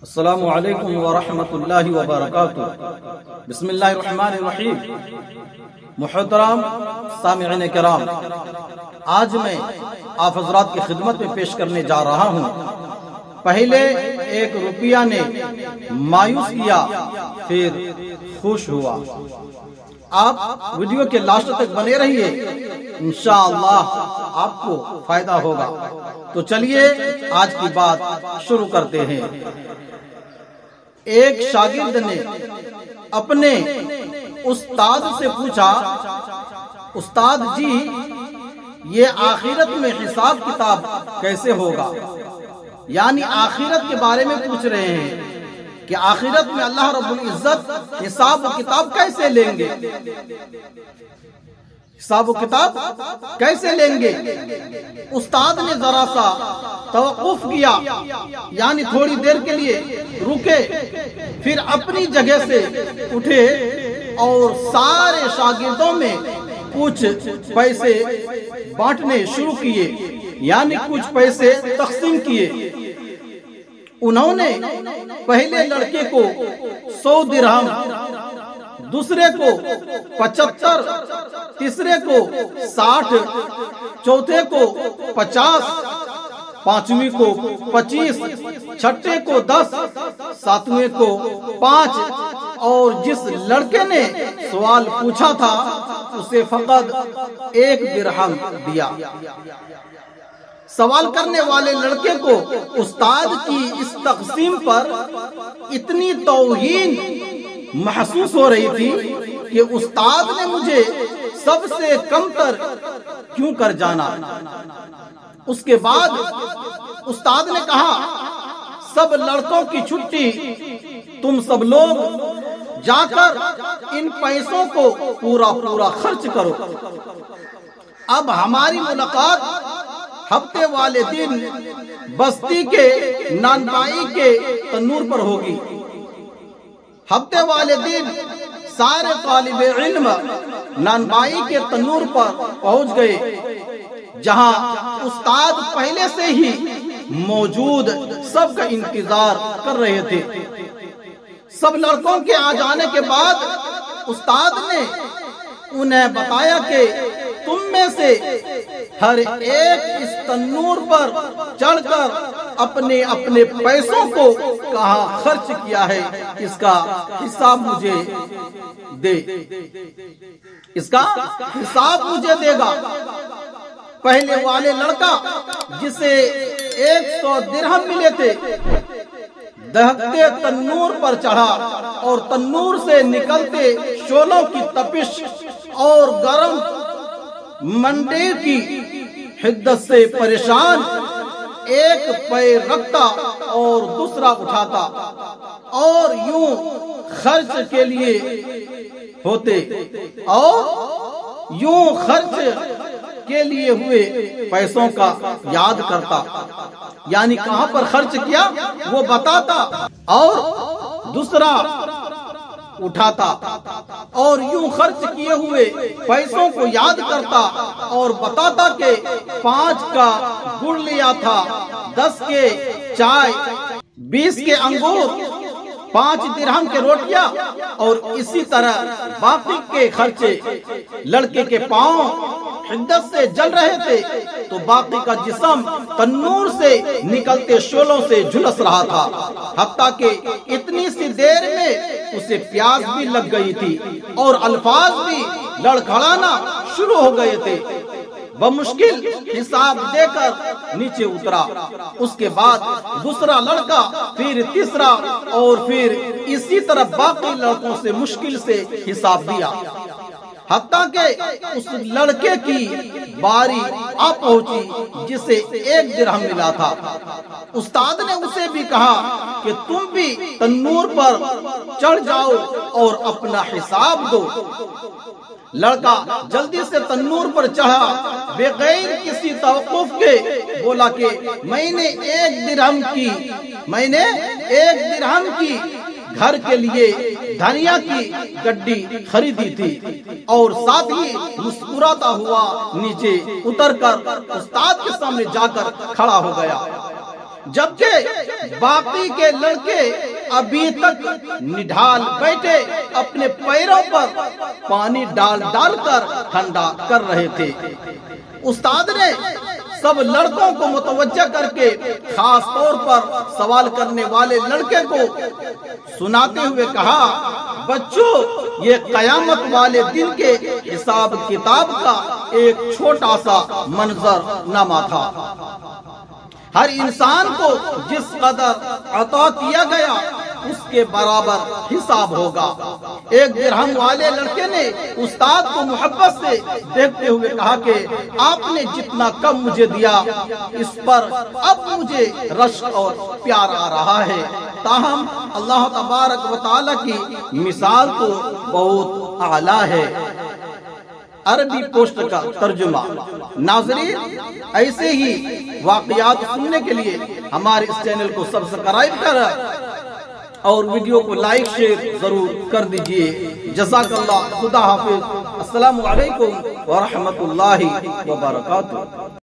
अस्सलामु अलैकुम व रहमतुल्लाहि व बरकातुहू। बिस्मिल्लाहिर्रहमानिर्रहीम। मुहतरम सामिईन किराम, आज मैं आप हज़रात की खिदमत में पेश करने जा रहा हूँ। पहले 1 रुपया ने मायूस किया, फिर खुश हुआ। आप वीडियो के लास्ट तक बने रहिए, इंशाअल्लाह आपको फायदा होगा। तो चलिए आज की बात शुरू करते हैं। एक शागिर्द ने अपने उस्ताद से पूछा, उस्ताद जी, ये आखिरत में हिसाब किताब कैसे होगा? यानी आखिरत के बारे में पूछ रहे हैं कि आखिरत में अल्लाह रब्बुल इज्जत हिसाब किताब कैसे लेंगे, हिसाब किताब कैसे लेंगे। उस्ताद ने जरा सा तवक्कुफ किया, यानी थोड़ी देर के लिए रुके, फिर अपनी जगह से उठे और सारे शागिर्दों में कुछ पैसे बांटने शुरू किए, यानी कुछ पैसे तकसीम किए। उन्होंने पहले लड़के को 100 दिरहम, दूसरे को 75, तीसरे को 60, चौथे को 50, पांचवी को 25, छठे को 10, सातवें को 5 और जिस लड़के ने सवाल पूछा था उसे फकत 1 दिरहम दिया। सवाल करने वाले लड़के को उस्ताद की इस तकसीम पर इतनी तौहीन महसूस हो रही थी कि उस्ताद ने मुझे सबसे कमतर क्यों कर जाना। उसके बाद उस्ताद ने कहा, सब लड़कों की छुट्टी, तुम सब लोग जाकर इन पैसों को पूरा पूरा खर्च करो। अब हमारी मुलाकात हफ्ते वाले दिन बस्ती के नानबाई के तन्नूर पर होगी। हफ्ते वाले दिन सारे तालिबे इल्म नानबाई के तन्नूर पर पहुंच गए, जहां उस्ताद पहले से ही मौजूद सबका इंतजार कर रहे थे। सब लड़कों के आ जाने के बाद उस्ताद ने उन्हें बताया कि तुम में से हर एक इस तन्नूर पर चढ़कर अपने अपने पैसों को कहाँ खर्च किया है, इसका हिसाब मुझे दे, इसका हिसाब मुझे देगा। पहले वाले लड़का जिसे 100 दिरहम मिले थे, दहकते तन्नूर पर चढ़ा और तन्नूर से निकलते शोलों की तपिश और गर्म मंडे की हिद्दत से परेशान एक पैर रखता और दूसरा उठाता और यूं खर्च के लिए होते और यूं खर्च के लिए हुए पैसों का याद करता, यानी कहां पर खर्च किया वो बताता और दूसरा उठाता और यूं खर्च किए हुए पैसों को याद करता और बताता कि 5 का गुड़ लिया था, 10 के चाय, 20 के अंगूर, 5 दिरहम के रोटियां और इसी तरह बाकी के खर्चे। लड़के के पांव हिद्दत से जल रहे थे तो बाकी का जिस्म तन्नूर से निकलते शोलों से झुलस रहा था। हत्ता कि इतनी सी देर में उसे प्यास भी लग गई थी और अल्फाज भी लड़खड़ाना शुरू हो गए थे। बमुश्किल हिसाब देकर नीचे उतरा। उसके बाद दूसरा लड़का, फिर तीसरा और फिर इसी तरह बाकी लड़कों से मुश्किल से हिसाब दिया। हत्ता के उस लड़के की बारी आ पहुंची जिसे 1 दिरहम मिला था। उस्ताद ने उसे भी कहा कि तुम भी तन्नूर पर चढ़ जाओ और अपना हिसाब दो। लड़का जल्दी से तन्नूर पर चढ़ा, बगैर किसी तवक्कुफ के बोला कि मैंने 1 दिरहम की घर के लिए धनिया की गड्डी खरीदी थी और साथ ही मुस्कुराता हुआ नीचे उतरकर उस्ताद के सामने जाकर खड़ा हो गया। जबकि बाकी के लड़के अभी तक निढाल बैठे अपने पैरों पर पानी डाल डाल कर ठंडा कर रहे थे। उस्ताद ने सब लड़कों को मुतवज्जा करके खास तौर पर सवाल करने वाले लड़के को सुनाते हुए कहा, बच्चों, ये कयामत वाले दिन के हिसाब किताब का एक छोटा सा मंजरनामा था। हर इंसान को जिस कदर अता किया गया उसके बराबर हिसाब होगा। एक दिरहम वाले लड़के ने उस्ताद को मोहब्बत से देखते हुए कहा कि आपने जितना कम मुझे दिया, इस पर अब मुझे रश्क और प्यार आ रहा है। ताहम अल्लाह तबारक व तआला की मिसाल तो बहुत आला है। अरबी पोस्ट का तर्जुमा। नाज़रीन, ऐसे ही वाक़यात सुनने के लिए हमारे इस चैनल को सब्सक्राइब कर और वीडियो को लाइक शेयर जरूर कर दीजिए। जज़ाकल्लाह। खुदा हाफिज। अस्सलामु अलैकुम व रहमतुल्लाहि व बरकातुहू।